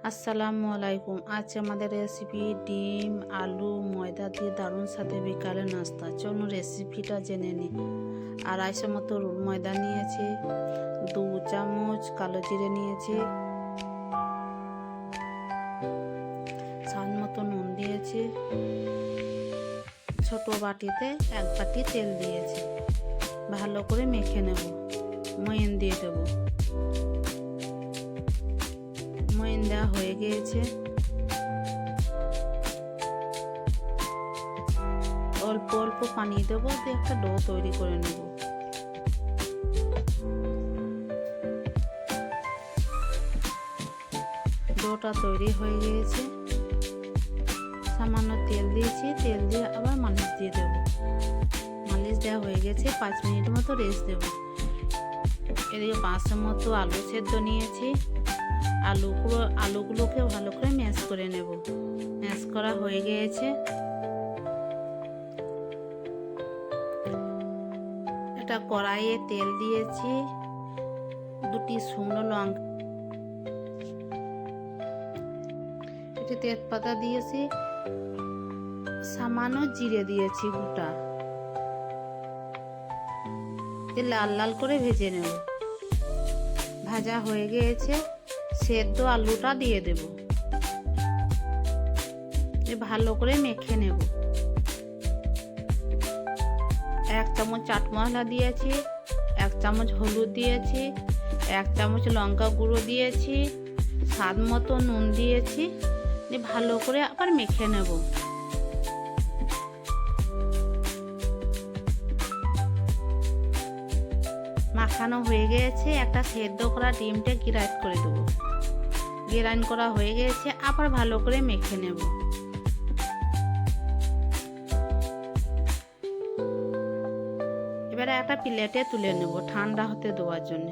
আসসালামু আলাইকুম। আজ আমাদের রেসিপি ডিম আলু ময়দা দিয়ে দারুণ সাথে বিকালে নাস্তা। চলুন রেসিপিটা জেনে নিই। 250 মতো রুল ময়দা নিয়েছি, 2 চামচ কালো জিরে নিয়েছি, স্বাদ মতো নুন দিয়েছি, ছোট বাটিতে 1 বাটি তেল দিয়েছি। ভালো করে মেখে নেব, ময়ান দিয়ে দেবো। ময়ান দেওয়া হয়ে গিয়েছে। অল্প অল্প পানি দেবো, দিয়ে একটা ডো তৈরি করে নেব। ডোটা তৈরি হয়ে গিয়েছে। সামান্য তেল দিয়েছি, তেল দিয়ে আবার মালিশ দিয়ে দেব। মালিশ দেওয়া হয়ে গেছে। 5 মিনিট মতো রেস্ট দেব। এদিকে 500 মতো আলু সেদ্ধ নিয়েছি। আলুগুলোকে ভালো করে ম্যাশ করে নেব। ম্যাশ করা হয়ে গিয়েছে। এটা কড়াইয়ে তেল দিয়েছি, 2টি শুকনো লঙ্কা, একটি তেজপাতা দিয়েছি, সামান্য জিরে দিয়েছি গোটা। লাল লাল করে ভেজে নেব। ভাজা হয়ে গিয়েছে। সেদ্ধ আলুটা দিয়ে দেব। ভালো করে মেখে নেব। 1 চামচ চাট মশলা দিয়েছি, 1 চামচ হলুদ দিয়েছি, 1 চামচ লঙ্কা গুঁড়ো দিয়েছি, স্বাদ মতো নুন দিয়েছি। ভালো করে আবার মেখে নেব। মাখানো হয়ে গিয়েছে। একটা সেদ্ধ করা ডিমটা গ্রাইন্ড করে দেবো। গ্রাইন্ড করা হয়ে গিয়েছে। আবার ভালো করে মেখে নেব। এবারে একটা প্লেটে তুলে নেব ঠান্ডা হতে দেওয়ার জন্য।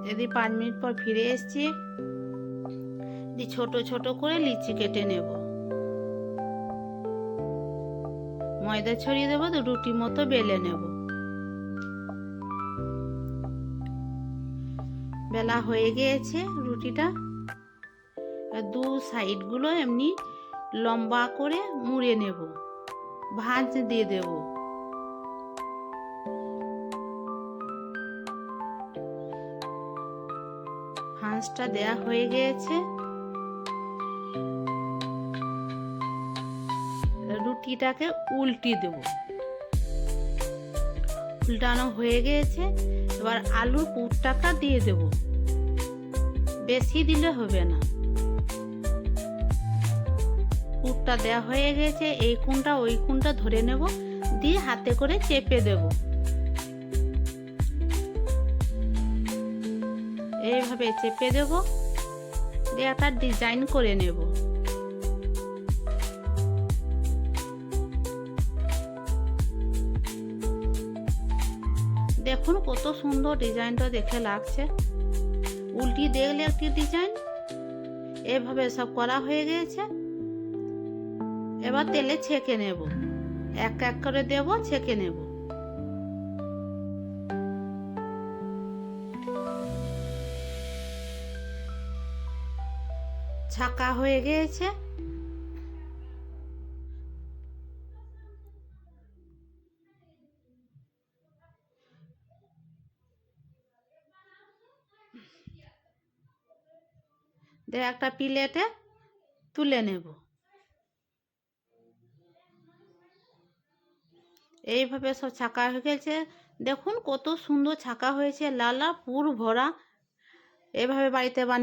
যদি 5 মিনিট পর ফিরে এসেছি, ছোট ছোট করে লিচি কেটে নেব। ময়দা ছড়িয়ে দেবো, রুটি মতো বেলে নেব। বেলা হয়ে গিয়েছে। রুটিটা 2 সাইডগুলো এমনি লম্বা করে মুড়ে নেব। ভাঁজ দিয়ে দেব। ভাঁজটা দেয়া হয়ে গিয়েছে। রুটিটাকে উল্টি দেব। উল্টানো হয়ে গিয়েছে। এবার আলুর পুরটাকা দিয়ে দেব। বেশি দিলে হবে না। পুরটা দেওয়া হয়ে গেছে। এই কোণটা ওই কোণটা ধরে নেব, দিয়ে হাতে করে চেপে দেব। এইভাবে চেপে দেব, দিয়ে একটা ডিজাইন করে নেব। দেখুন কত সুন্দর ডিজাইনটা দেখে লাগছে। উল্টি দেখলে একটি ডিজাইন। এভাবে সব করা হয়ে গেছে। এবার তেলে ছেঁকে নেব। এক এক করে দেব, ছেঁকে নেব। ছাকা হয়ে গিয়েছে। একটা প্লেটে তুলে নেব। এইভাবে সব ছাকা হয়ে গেছে। দেখুন কত সুন্দর ছাকা হয়েছে, লাল লাল পুর ভরা। এভাবে বাড়িতে বানিয়ে